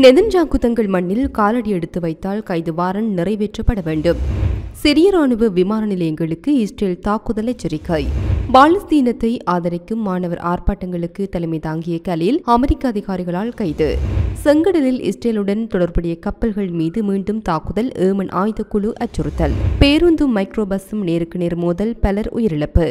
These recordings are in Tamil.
நெதன்யாகு தங்கள் மண்ணில் காலடி எடுத்து வைத்தால் கைது வாரண்ட் நிறைவேற்றப்பட வேண்டும். சிரிய ராணுவ விமான நிலையங்களுக்கு இஸ்ரேல் தாக்குதல் எச்சரிக்கை. பாலஸ்தீனத்தை ஆதரிக்கும் மாணவர் ஆர்ப்பாட்டங்களுக்கு தலைமை தாங்கிய கலீல் அமெரிக்க அதிகாரிகளால் கைது. செங்கடலில் இஸ்ரேலுடன் தொடர்புடைய கப்பல்கள் மீது மீண்டும் தாக்குதல், ஏமன் ஆயுதக்குழு அச்சுறுத்தல். பேருந்தும் மைக்ரோ பஸ்ஸும் நேருக்கு நேர் மோதல், பலர் உயிரிழப்பு.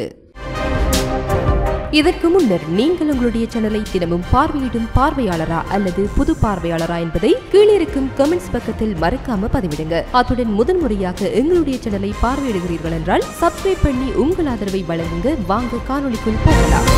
இதற்கு முன்னர் நீங்கள் உங்களுடைய சேனலை தினமும் பார்வையிடும் பார்வையாளரா அல்லது புது பார்வையாளரா என்பதை கீழே இருக்கும் கமெண்ட்ஸ் பக்கத்தில் மறக்காம பதிவிடுங்க. அத்துடன் முதன்முறையாக எங்களுடைய சேனலை பார்வையிடுகிறீர்கள் என்றால் சப்ஸ்கிரைப் பண்ணி உங்கள் ஆதரவை வழங்குங்க. வாங்க காணொளிக்குள் போகலாம்.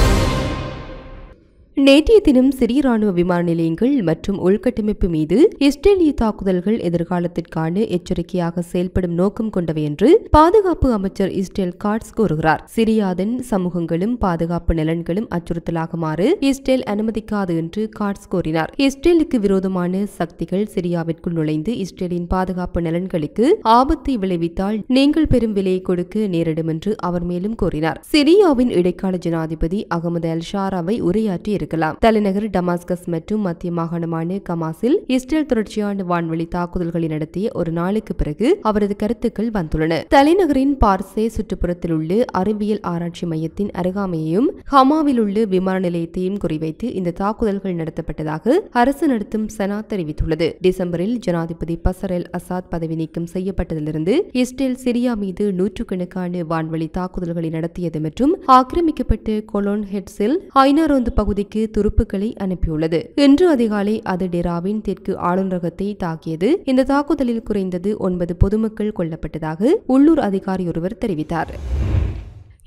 நேற்றைய தினம் சிரிய ராணுவ விமான நிலையங்கள் மற்றும் உள்கட்டமைப்பு மீது இஸ்ரேலிய தாக்குதல்கள் எதிர்காலத்திற்கான எச்சரிக்கையாக செயல்படும் நோக்கம் கொண்டவை என்று பாதுகாப்பு அமைச்சர் இஸ்ரேல் காட்ஸ் கூறுகிறார். சிரியாவின் சமூகங்களும் பாதுகாப்பு நலன்களும் அச்சுறுத்தலாகுமாறு இஸ்ரேல் அனுமதிக்காது என்று காட்ஸ் கூறினார். இஸ்ரேலுக்கு விரோதமான சக்திகள் சிரியாவிற்குள் நுழைந்து இஸ்ரேலின் பாதுகாப்பு நலன்களுக்கு ஆபத்தை விளைவித்தால் நீங்கள் பெரும் விலையை கொடுக்க நேரிடும் என்று அவர் மேலும் கூறினார். சிரியாவின் இடைக்கால ஜனாதிபதி அகமது அல் ஷாராவை உரையாற்றி தலைநகர் டமாஸ்கஸ் மற்றும் மத்திய மாகாணமான கமாஸில் இஸ்ரேல் தொடர்ச்சியான வான்வெளி தாக்குதல்களை நடத்திய ஒரு நாளுக்கு பிறகு அவரது கருத்துக்கள் வந்துள்ளன. தலைநகரின் பார்சே சுற்றுப்புறத்தில் உள்ள அறிவியல் ஆராய்ச்சி மையத்தின் அருகாமையையும் ஹமாவில் உள்ள விமான நிலையத்தையும் குறிவைத்து இந்த தாக்குதல்கள் நடத்தப்பட்டதாக அரசு நடத்தும் சனா தெரிவித்துள்ளது. டிசம்பரில் ஜனாதிபதி பஷர் அல் அசாத் பதவி நீக்கம் செய்யப்பட்டதிலிருந்து இஸ்ரேல் சிரியா மீது நூற்றுக்கணக்கான வான்வெளி தாக்குதல்களை நடத்தியது மற்றும் ஆக்கிரமிக்கப்பட்ட கொலோன் ஹெட்ஸில் ஐநாரோந்து பகுதிக்கு துருப்புக்களை அனுப்பியுள்ளது. இன்று அதிகாலை அது டெராவின் தெற்கு ஆளுநரகத்தை தாக்கியது. இந்த தாக்குதலில் குறைந்தது 9 பொதுமக்கள் கொல்லப்பட்டதாக உள்ளூர் அதிகாரி ஒருவர் தெரிவித்தார்.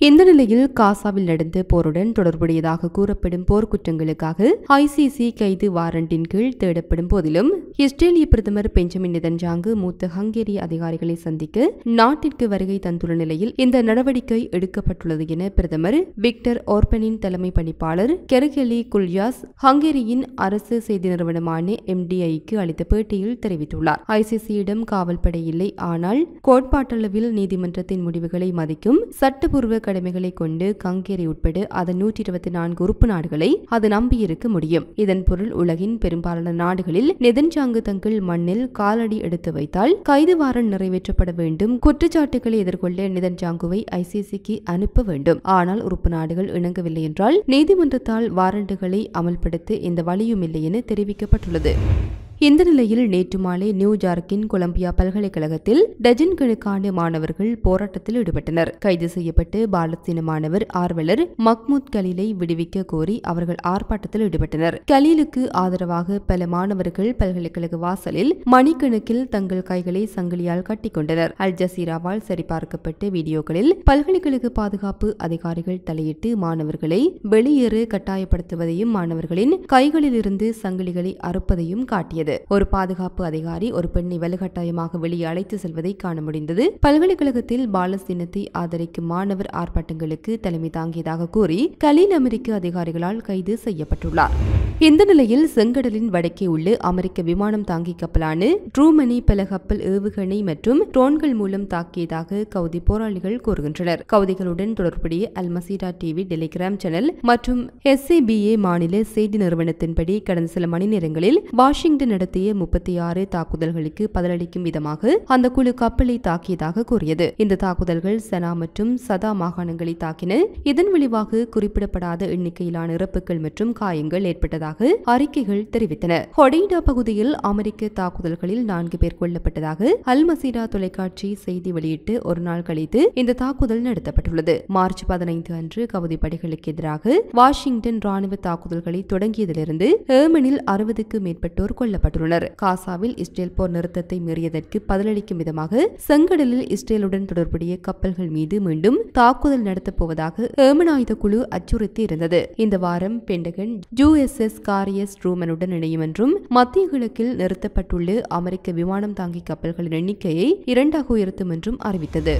இந்த நிலையில் காசாவில் நடந்த போருடன் தொடர்புடையதாக கூறப்படும் போர்க்குற்றங்களுக்காக ஐசிசி கைது வாரண்டின் கீழ் தேடப்படும் போதிலும் இஸ்ரேலிய பிரதமர் பெஞ்சமின் நெதன்யாகு மூத்த ஹங்கேரிய அதிகாரிகளை சந்திக்க நாட்டிற்கு வருகை தந்துள்ள நிலையில் இந்த நடவடிக்கை எடுக்கப்பட்டுள்ளது என பிரதமர் விக்டர் ஓர்பனின் தலைமை பணிப்பாளர் கெர்கெலி குல்யாஸ் ஹங்கேரியின் அரசு செய்தி நிறுவனமான MDIக்கு அளித்த பேட்டியில் தெரிவித்துள்ளார். ஐசிசியிடம் காவல்படை இல்லை, ஆனால் கோட்பாட்டளவில் நீதிமன்றத்தின் முடிவுகளை மதிக்கும் சட்டப்பூர்வ கடமைகளை கொண்டு ஹங்கேரி உட்பட அதன் 124 உறுப்பு நாடுகளை அது நம்பியிருக்க முடியும். இதன் பொருள் உலகின் பெரும்பாலான நாடுகளில் நெதன்யாகு தங்கள் மண்ணில் காலடி எடுத்து வைத்தால் கைது வாரண்ட் நிறைவேற்றப்பட வேண்டும். குற்றச்சாட்டுகளை எதிர்கொள்ள நெதன்யாகுவை ICCக்கு அனுப்ப வேண்டும். ஆனால் உறுப்பு நாடுகள் இணங்கவில்லை என்றால் நீதிமன்றத்தால் வாரண்டுகளை அமல்படுத்த எந்த வழியும் இல்லை என தெரிவிக்கப்பட்டுள்ளது. இந்த நிலையில் நேற்று மாலை நியூயார்க்கின் கொலம்பியா பல்கலைக்கழகத்தில் டஜன் கணக்கான மாணவர்கள் போராட்டத்தில் ஈடுபட்டனர். கைது செய்யப்பட்டு பாலஸ்தீன மாணவர் ஆர்வலர் மஹ்மூத் கலீலை விடுவிக்க கோரி அவர்கள் ஆர்ப்பாட்டத்தில் ஈடுபட்டனர். கலீலுக்கு ஆதரவாக பல மாணவர்கள் பல்கலைக்கழக வாசலில் மணிக்கணக்கில் தங்கள் கைகளை சங்கிலியால் கட்டிக்கொண்டனர். அல் ஜசீராவால் சரிபார்க்கப்பட்ட வீடியோக்களில் பல்கலைக்கழக பாதுகாப்பு அதிகாரிகள் தலையிட்டு மாணவர்களை வெளியேற கட்டாயப்படுத்துவதையும் மாணவர்களின் கைகளில் இருந்து சங்கிலிகளை அறுப்பதையும் காட்டியது. ஒரு பாதுகாப்பு அதிகாரி ஒரு பெண்ணை வலுக்கட்டாயமாக வெளியே அழைத்து செல்வதை காண முடிந்தது. பல்கலைக்கழகத்தில் பாலஸ்தீனத்தை ஆதரிக்கும் மாணவர் ஆர்ப்பாட்டங்களுக்கு தலைமை தாங்கியதாக கூறி கலீல் அமெரிக்க அதிகாரிகளால் கைது செய்யப்பட்டுள்ளார். இந்த நிலையில் செங்கடலின் வடக்கே உள்ள அமெரிக்க விமானம் தாங்கி கப்பலான ட்ரூமனி பல கப்பல் ஏவுகணை மற்றும் ட்ரோன்கள் மூலம் தாக்கியதாக கவுதி போராளிகள் கூறுகின்றனர். கவுதிகளுடன் தொடர்புடைய அல் மசீரா டிவி டெலிகிராம் சேனல் மற்றும் SABA மாநில செய்தி நிறுவனத்தின்படி கடந்த சில மணி நேரங்களில் வாஷிங்டன் நடத்திய 36 தாக்குதல்களுக்கு பதிலளிக்கும் விதமாக அந்த குழு கப்பலை தாக்கியதாக கூறியது. இந்த தாக்குதல்கள் சனா மற்றும் சதா மாகாணங்களை தாக்கின. இதன் விளைவாக குறிப்பிடப்படாத எண்ணிக்கையிலான இறப்புகள் மற்றும் காயங்கள் ஏற்பட்டதாக அறிக்கைகள் தெரிவித்தன. ஹொடைடா பகுதியில் அமெரிக்க தாக்குதல்களில் 4 பேர் கொல்லப்பட்டதாக அல் மசீரா தொலைக்காட்சி செய்தி வெளியிட்டு ஒரு நாள் கழித்து இந்த தாக்குதல் நடத்தப்பட்டுள்ளது. மார்ச் 15 அன்று கவுதி படைகளுக்கு எதிராக வாஷிங்டன் ராணுவ தாக்குதல்களை தொடங்கியதிலிருந்து ஏமனில் 60க்கு மேற்பட்டோர் கொல்லப்பட்டுள்ளனர். காசாவில் இஸ்ரேல் போர் நிறுத்தத்தை மீறியதற்கு பதிலளிக்கும் விதமாக செங்கடலில் இஸ்ரேலுடன் தொடர்புடைய கப்பல்கள் மீது மீண்டும் தாக்குதல் நடத்தப் போவதாக ஏமன் ஆயுத குழு அச்சுறுத்தி இருந்தது. இந்த வாரம் பென்டகன் USS காரியஸ் ட்ரூமனுடன் இணையும் என்றும் மத்திய கிழக்கில் நிறுத்தப்பட்டுள்ள அமெரிக்க விமானம் தாங்கி கப்பல்களின் எண்ணிக்கையை 2ஆக உயர்த்தும் என்றும் அறிவித்தது.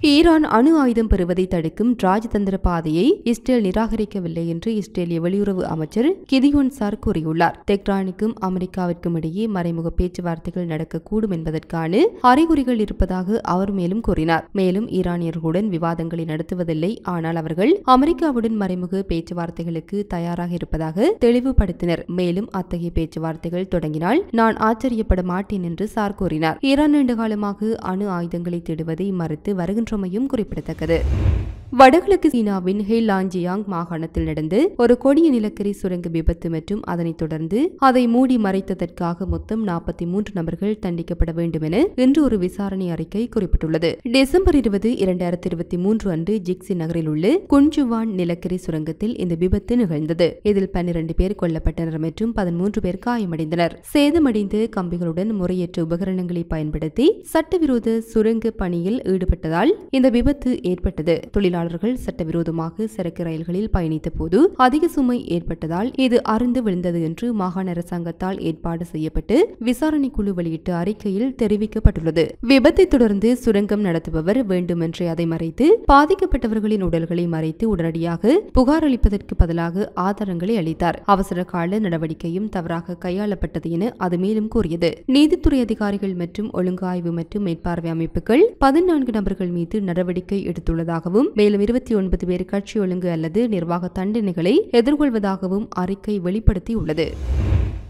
ஈரான் அணு ஆயுதம் பெறுவதை தடுக்கும் ராஜதந்திர பாதையை இஸ்ரேல் நிராகரிக்கவில்லை என்று இஸ்ரேலிய வெளியுறவு அமைச்சர் கிதியோன் சார் கூறியுள்ளார். தெஹ்ரானுக்கும் அமெரிக்காவிற்கும் இடையே மறைமுக பேச்சுவார்த்தைகள் நடக்கக்கூடும் என்பதற்கான அறிகுறிகள் இருப்பதாக அவர் மேலும் கூறினார். மேலும் ஈரானியர்களுடன் விவாதங்களை நடத்துவதில்லை, ஆனால் அவர்கள் அமெரிக்காவுடன் மறைமுக பேச்சுவார்த்தைகளுக்கு தயாராக இருப்பதாக தெளிவுபடுத்தினர். மேலும் அத்தகைய பேச்சுவார்த்தைகள் தொடங்கினால் நான் ஆச்சரியப்பட மாட்டேன் என்று சார் கூறினார். ஈரான் நீண்ட காலமாக அணு ஆயுதங்களை தேடுவதை மறுத்து வருகின்றமையும் குறிப்பிடத்தக்கது. வடகிழக்கு சீனாவின் ஹெய்லாஞ்சியாங் மாகாணத்தில் நடந்து ஒரு கொடிய நிலக்கரி சுரங்க விபத்து மற்றும் அதனைத் தொடர்ந்து அதை மூடி மறைத்ததற்காக மொத்தம் 43 நபர்கள் தண்டிக்கப்பட வேண்டும் என இன்று ஒரு விசாரணை அறிக்கை குறிப்பிட்டுள்ளது. டிசம்பர் 20, 2023 அன்று ஜிக்சி நகரில் உள்ள குன்ஜுவான் நிலக்கரி சுரங்கத்தில் இந்த விபத்து நிகழ்ந்தது. இதில் 12 பேர் கொல்லப்பட்டனர் மற்றும் 13 பேர் காயமடைந்தனர். சேதமடைந்த கம்பிகளுடன் முறையற்ற உபகரணங்களை பயன்படுத்தி சட்டவிரோத சுரங்க பணியில் ஈடுபட்டதால் இந்த விபத்து ஏற்பட்டது. தொழிலாளர்கள் சட்டவிரோதமாக சரக்கு ரயில்களில் பயணித்த போது அதிக சுமை ஏற்பட்டதால் இது அறுந்து விழுந்தது என்று மாகாண அரசாங்கத்தால் ஏற்பாடு செய்யப்பட்டு விசாரணை குழு வெளியிட்ட அறிக்கையில் தெரிவிக்கப்பட்டுள்ளது. விபத்தை தொடர்ந்து சுரங்கம் நடத்துபவர் வேண்டுமென்றே அதை மறைத்து பாதிக்கப்பட்டவர்களின் உடல்களை மறைத்து உடனடியாக புகார் அளிப்பதற்கு பதிலாக ஆதாரங்களை அளித்தார். அவசர கால நடவடிக்கையும் தவறாக கையாளப்பட்டது என அது மேலும் கூறியது. நீதித்துறை அதிகாரிகள் மற்றும் ஒழுங்காய்வு மற்றும் மேற்பார்வை அமைப்புகள் 14 நபர்கள் மீது நடவடிக்கை எடுத்துள்ளதாகவும் மேலும் 29 பேர் கட்சி ஒழுங்கு அல்லது நிர்வாக தண்டனைகளை எதிர்கொள்வதாகவும் அறிக்கை வெளிப்படுத்தியுள்ளது.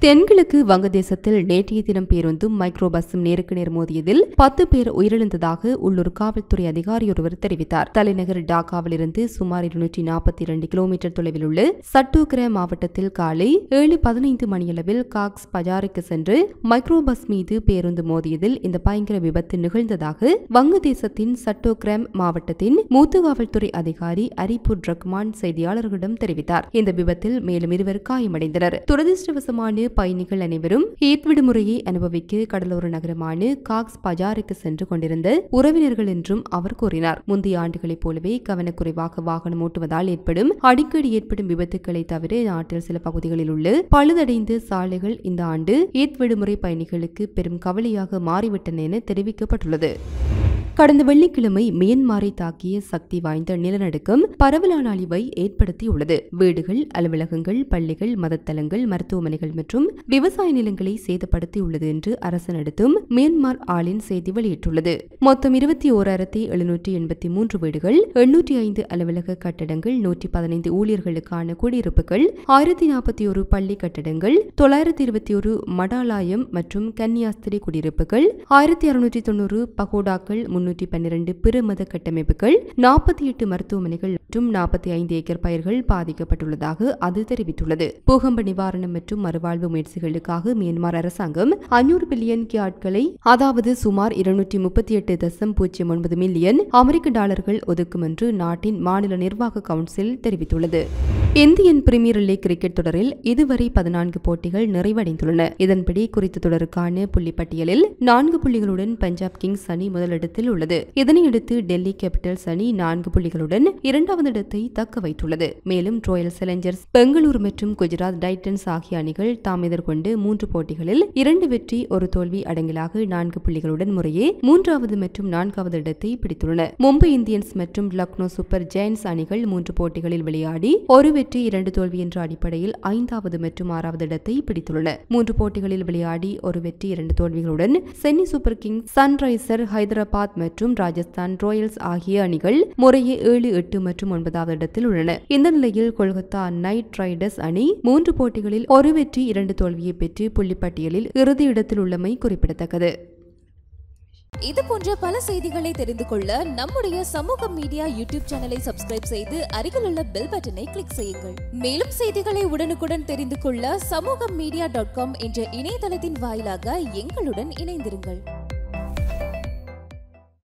தென்கிழக்கு வங்கதேசத்தில் நேற்றைய தினம் பேருந்தும் மைக்ரோ பஸ்ஸும் நேருக்கு நேர் மோதியதில் 10 பேர் உயிரிழந்ததாக உள்ளூர் காவல்துறை அதிகாரி ஒருவர் தெரிவித்தார். தலைநகர் டாக்காவில் இருந்து சுமார் 242 கிலோமீட்டர் தொலைவில் உள்ள சட்டோக்ர மாவட்டத்தில் காலை 7:15 மணியளவில் காக்ஸ் பஜாருக்கு சென்று மைக்ரோ பஸ் மீது பேருந்து மோதியதில் இந்த பயங்கர விபத்து நிகழ்ந்ததாக வங்கதேசத்தின் சட்டோக்ரம் மாவட்டத்தின் மூத்த காவல்துறை அதிகாரி அரிபுர் ரஹ்மான் செய்தியாளர்களிடம் தெரிவித்தார். இந்த விபத்தில் மேலும் 2 காயமடைந்தனர். துரதிருஷ்டவசமான பயணிகள் அனைவரும் ஈத் விடுமுறையை அனுபவிக்க கடலோர நகரமான காக்ஸ் பஜாருக்கு சென்று கொண்டிருந்த உறவினர்கள் என்றும் அவர் கூறினார். முந்தைய ஆண்டுகளைப் போலவே கவனக்குறைவாக வாகனம் ஓட்டுவதால் அடிக்கடி ஏற்படும் விபத்துக்களை தவிர நாட்டில் சில பகுதிகளில் உள்ள பழுதடைந்த சாலைகள் இந்த ஆண்டு ஈத் விடுமுறை பயணிகளுக்கு பெரும் கவலையாக மாறிவிட்டன என தெரிவிக்கப்பட்டுள்ளது. கடந்த வெள்ளிக்கிழமை மியன்மாரை தாக்கிய சக்தி வாய்ந்த நிலநடுக்கம் பரவலான அழிவை ஏற்படுத்தியுள்ளது. வீடுகள், அலுவலகங்கள், பள்ளிகள், மதத்தலங்கள், மருத்துவமனைகள் மற்றும் விவசாய நிலங்களை சேதப்படுத்தியுள்ளது என்று அரசு நடத்தும் மியன்மார் ஆளின் செய்தி வெளியிட்டுள்ளது. மொத்தம் 21,783 வீடுகள், 805 அலுவலக கட்டடங்கள், 115 ஊழியர்களுக்கான குடியிருப்புகள், 1041 பள்ளி கட்டடங்கள், 921 மடாலாயம் மற்றும் கன்னியாஸ்திரி குடியிருப்புகள், 1690 பகோடாக்கள், 312 பிற மத கட்டமைப்புகள், 48 மருத்துவமனைகள் மற்றும் 45 ஏக்கர் பயிர்கள் பாதிக்கப்பட்டுள்ளதாக அது தெரிவித்துள்ளது. பூகம்ப நிவாரணம் மற்றும் மறுவாழ்வு முயற்சிகளுக்காக மியான்மர் அரசாங்கம் 500 பில்லியன் கியாட்களை, அதாவது சுமார் 238.09 மில்லியன் அமெரிக்க டாலர்கள் ஒதுக்கும் என்று நாட்டின் மாநில நிர்வாக கவுன்சில் தெரிவித்துள்ளது. இந்தியன் பிரீமியர் லீக் கிரிக்கெட் தொடரில் இதுவரை 14 போட்டிகள் நிறைவடைந்துள்ளன. இதன்படி குறித்த தொடருக்கான புள்ளிப்பட்டியலில் 4 புள்ளிகளுடன் பஞ்சாப் கிங்ஸ் அணி முதலிடத்தில் உள்ளது. இதனையடுத்து டெல்லி கேபிட்டல்ஸ் அணி 4 புள்ளிகளுடன் 2வது இடத்தை தக்க வைத்துள்ளது. மேலும் ராயல் சேலஞ்சர்ஸ் பெங்களூரு மற்றும் குஜராத் டைட்டன்ஸ் ஆகிய அணிகள் தாம் எதிர்கொண்டு 3 போட்டிகளில் 2 வெற்றி 1 தோல்வி அடங்கலாக 4 புள்ளிகளுடன் முறையே 3வது மற்றும் 4வது இடத்தை பிடித்துள்ளன. மும்பை இந்தியன்ஸ் மற்றும் லக்னோ சூப்பர் ஜெயண்ட்ஸ் அணிகள் 3 போட்டிகளில் விளையாடி 1 வெற்றி 2 தோல்வி என்ற அடிப்படையில் 5வது மற்றும் 6வது இடத்தை பிடித்துள்ளன. 3 போட்டிகளில் விளையாடி 1 வெற்றி 2 தோல்விகளுடன் சென்னை சூப்பர் கிங்ஸ், சன்ரைசர் ஹைதராபாத் மற்றும் ராஜஸ்தான் ராயல்ஸ் ஆகிய அணிகள் முறையே 7, 8 மற்றும் 9வது இடத்தில் உள்ளன. இந்த நிலையில் கொல்கத்தா நைட் ரைடர்ஸ் அணி 3 போட்டிகளில் 1 வெற்றி 2 தோல்வியை பெற்று புள்ளிப்பட்டியலில் இறுதி இடத்தில் உள்ளமை குறிப்பிடத்தக்கது. இது போன்ற பல செய்திகளை தெரிந்து கொள்ள நம்முடைய சமூக மீடியா யூடியூப் சேனலை சப்ஸ்கிரைப் செய்து அருகில் உள்ள பெல் பட்டனை கிளிக் செய்யுங்கள். மேலும் செய்திகளை உடனுக்குடன் தெரிந்து கொள்ள சமூகமீடியா.com என்ற இணையதளத்தின் வாயிலாக எங்களுடன் இணைந்திருங்கள்.